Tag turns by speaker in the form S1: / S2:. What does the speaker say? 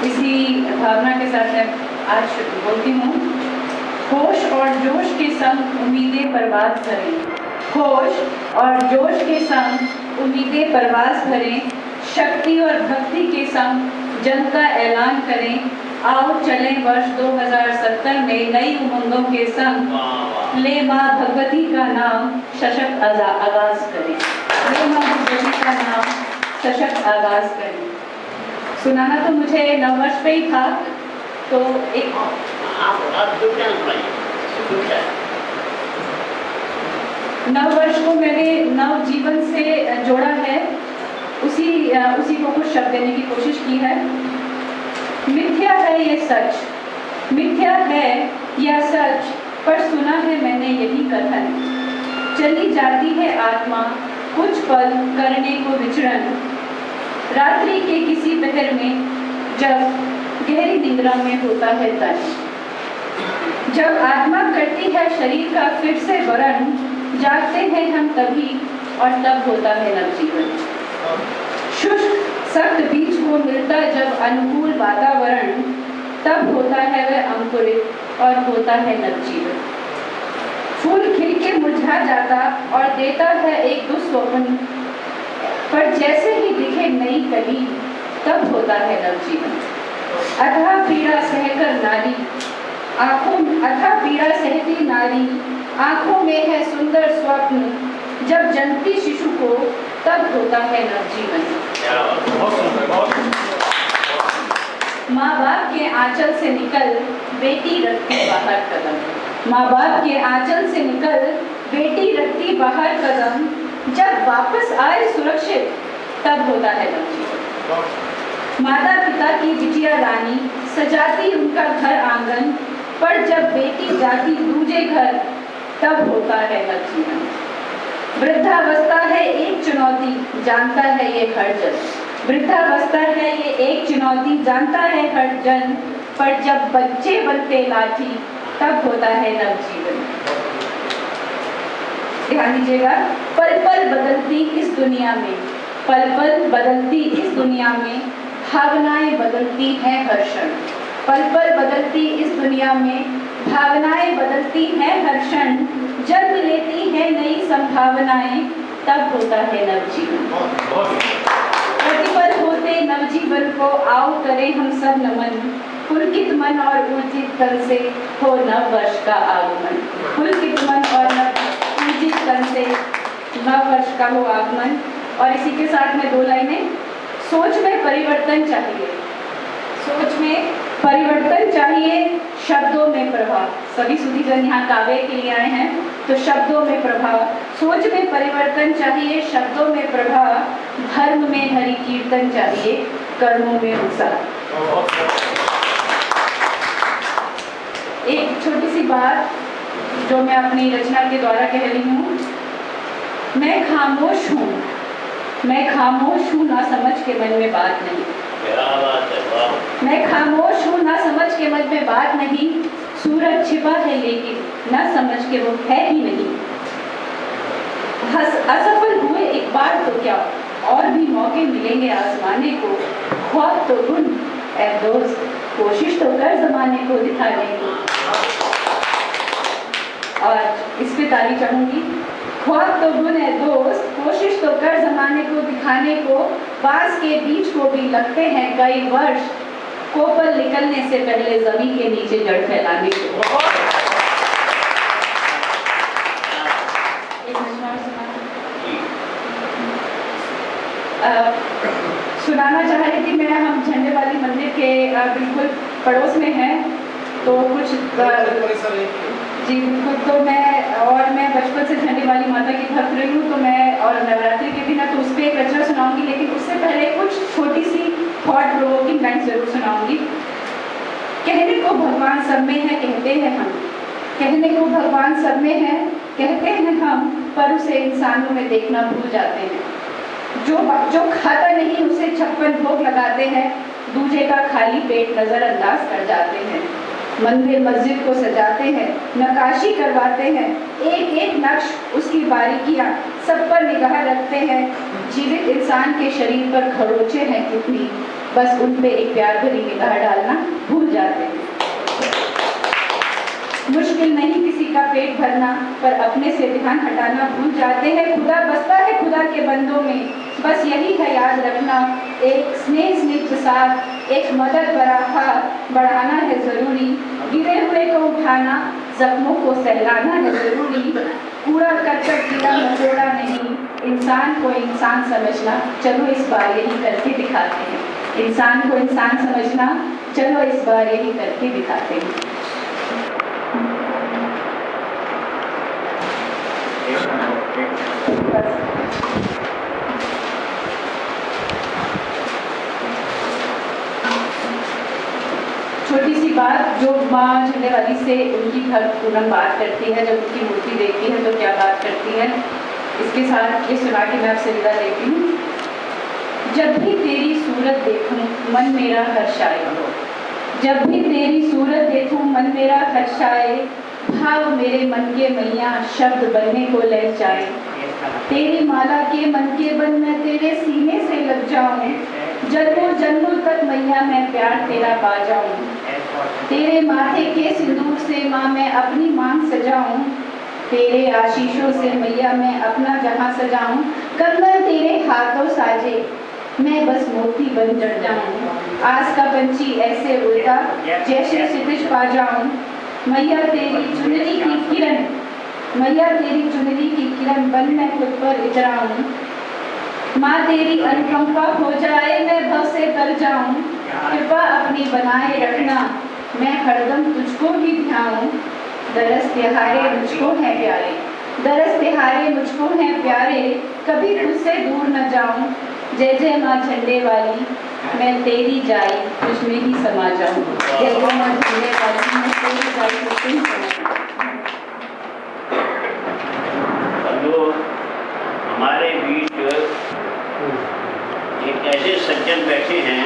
S1: इसी भावना के साथ मैं आज बोलती हूँ। होश और जोश के संग उम्मीदें परवाज़ भरें, होश और जोश के संग उम्मीदें परवाज़ भरें, शक्ति और भक्ति के संग जंग का ऐलान करें। आओ चलें वर्ष 2070 में नई उमंगों के संग, ले माँ भगवती का नाम सशक्त आगाज करें, ले माँ भगवती का नाम सशक्त आगाज करें। सुनाना तो मुझे नववर्ष पे ही था, तो एक नववर्ष को मैंने नव जीवन से जोड़ा है, उसी को कुछ शब्द देने की कोशिश की है। मिथ्या है ये सच, मिथ्या है यह सच, पर सुना है मैंने यही कथन। चली जाती है आत्मा कुछ पल करने को विचरण, रात्रि के किसी पहर में जब गहरी निद्रा में होता है तन। जब आत्मा करती है शरीर का फिर से वरण, जागते हैं हम तभी और तब होता है नवजीवन। शुष्क सख्त बीज को मिलता जब अनुकूल वातावरण, तब होता है वह अंकुरित और होता है नवजीवन। फूल खिल के मुरझा जाता और देता है एक दुस्वप्न, पर जैसे ही दिखे नई कली, तब होता है नवजीवन। अथाह पीड़ा सहकर नारी अथाह पीड़ा सहती नारी, आंखों में है सुंदर स्वप्न, जब जन्मती शिशु को तब होता है नवजीवन। माँ बाप के आंचल से निकल बेटी रखती बाहर कदम, माँ बाप के आंचल से निकल बेटी रखती बाहर कदम, जब वापस आए सुरक्षित तब होता है नवजीवन। माता पिता की बिटिया रानी सजाती उनका घर आंगन, पर जब बेटी जाती दूजे घर तब होता है नवजीवन। वृद्धावस्था है एक चुनौती, जानता है ये हर जन, वृद्धावस्था है ये एक चुनौती, जानता है हर जन, पर जब बच्चे बनते लाठी तब होता है नवजीवन। ध्यान दीजिएगा, पल पल बदलती इस दुनिया में, पल पल बदलती इस दुनिया में, भावनाएं बदलती हैं हर क्षण। पल पल बदलती इस दुनिया में, भावनाएं बदलती हैं हर क्षण, जन्म लेती हैं नई संभावनाएं, तब होता है नवजीवन। प्रतिपल होते नवजीवन को आओ करें हम सब नमन, पुलकित मन और ऊर्जित तन से हो नव वर्ष का आगमन। पुलकित मन और ऊर्जित तन से नव वर्ष का हो आगमन। और इसी के साथ में दो लाइनें, सोच में परिवर्तन चाहिए, सोच में परिवर्तन चाहिए, शब्दों में प्रभाव। सभी सुधीजन यहाँ काव्य के लिए आए हैं, तो शब्दों में प्रभाव, सोच में परिवर्तन चाहिए, शब्दों में प्रभाव, धर्म में हरि कीर्तन चाहिए, कर्मों में उत्साह। एक छोटी सी बात जो मैं अपनी रचना के द्वारा कह रही हूँ, मैं खामोश हूँ, मैं खामोश हूँ, ना समझ के मन में बात नहीं। मैं खामोश हूँ, ना समझ के मन में बात नहीं, सूरज छिपा है लेकिन ना समझ के वो है ही नहीं। असफल हुए एक बार तो क्या, और भी मौके मिलेंगे आजमाने को, ख्वाब तो ढूंढ ऐ दोस्त, कोशिश तो कर जमाने को दिखाने को। और इस पे ताली चाहूंगी, ख्वाब तो ढूंढ ऐ दोस्त, कोशिश तो कर जमाने को दिखाने को, बांस के बीज को भी लगते हैं कई वर्ष, कोपल निकलने से पहले जमीन के नीचे जड़ फैलाने को। सुनाना चाह रही थी मैं, हम झंडे वाली मंदिर के बिल्कुल पड़ोस में हैं, तो कुछ जी बिल्कुल, तो मैं बचपन से झंडे वाली माता की भक्त रही हूँ, तो मैं और नवरात्रि के दिन तो उस पर एक रचना सुनाऊंगी, लेकिन उससे पहले कुछ छोटी सी थॉट प्रोवोकिंग लाइन जरूर सुनाऊंगी। कहने को भगवान सब में है कहते हैं हम, कहने को भगवान सब में है कहते हैं हम, पर उसे इंसानों में देखना भूल जाते हैं। जो खाता नहीं उसे 56 भोग लगाते हैं, दूजे का खाली पेट नजरअंदाज कर जाते हैं। मंदिर मस्जिद को सजाते हैं, नक्काशी करवाते हैं, एक एक नक्श उसकी बारीकियां सब पर निगाह रखते हैं। जीवित इंसान के शरीर पर खरोंचे हैं कितनी, बस उन पे एक प्यार भरी निगाह डालना भूल जाते हैं। मुश्किल नहीं किसी का पेट भरना, पर अपने से ध्यान हटाना भूल जाते हैं। खुदा बसता है खुदा के बंदों में, बस यही है याद रखना। एक स्नेह स्निग्ध साथ, एक मदद भरा हाथ बढ़ाना है ज़रूरी। गिरे हुए को उठाना, जख्मों को सहलाना है ज़रूरी। कूड़ा करकट कीड़ा मकोड़ा नहीं, इंसान को इंसान समझना, चलो इस बार यही करके दिखाते हैं। इंसान को इंसान समझना, चलो इस बार यही करके दिखाते हैं। छोटी सी बात जो माँ झंडेवाली से उनकी पूनम बात करती है, जब उनकी मूर्ति देखती है तो क्या बात करती है, इसके साथ ये सुना के मैं आपसे विदा लेती हूँ। जब भी तेरी सूरत देखूं मन मेरा हर्षाए, जब भी तेरी सूरत देखूं मन मेरा हर्षाए। भाव मेरे मन के मैया शब्द बनने को ले जाए। तेरी माला के मन के बन मैं तेरे सीने से लग जाऊं। जन्मों जन्मों तक मैया मैं प्यार तेरा पा जाऊं। तेरे माथे के सिंदूर से माँ मैं अपनी मांग सजाऊं। तेरे आशीषों से मैया मैं अपना जहां सजाऊं। कंगन तेरे हाथों साजे मैं बस मोती बन चढ़ जाऊं। आस का पंछी ऐसे उड़ता जैसे क्षितिज पा जाऊं। मैया तेरी चुनरी की किरण, मैया तेरी चुनरी की किरण बन मैं खुद पर इतराऊं। माँ तेरी अनुकंपा हो जाए मैं भव से तर जाऊं। कृपा अपनी बनाए रखना मैं हरदम तुझको ही ध्याऊं। दरस तिहारे मुझको है प्यारे, दरस तिहारे मुझको है प्यारे, कभी तुझसे दूर न जाऊं। जय जय माँ झंडे वाली मैं तेरी जाई तुझ में ही समा जाऊं। जय जय माँ झंडे वाली मैं तेरी जाई तुझ में ही समा जाऊं।
S2: हेलो, हमारे बीच एक ऐसे सज्जन बैठे हैं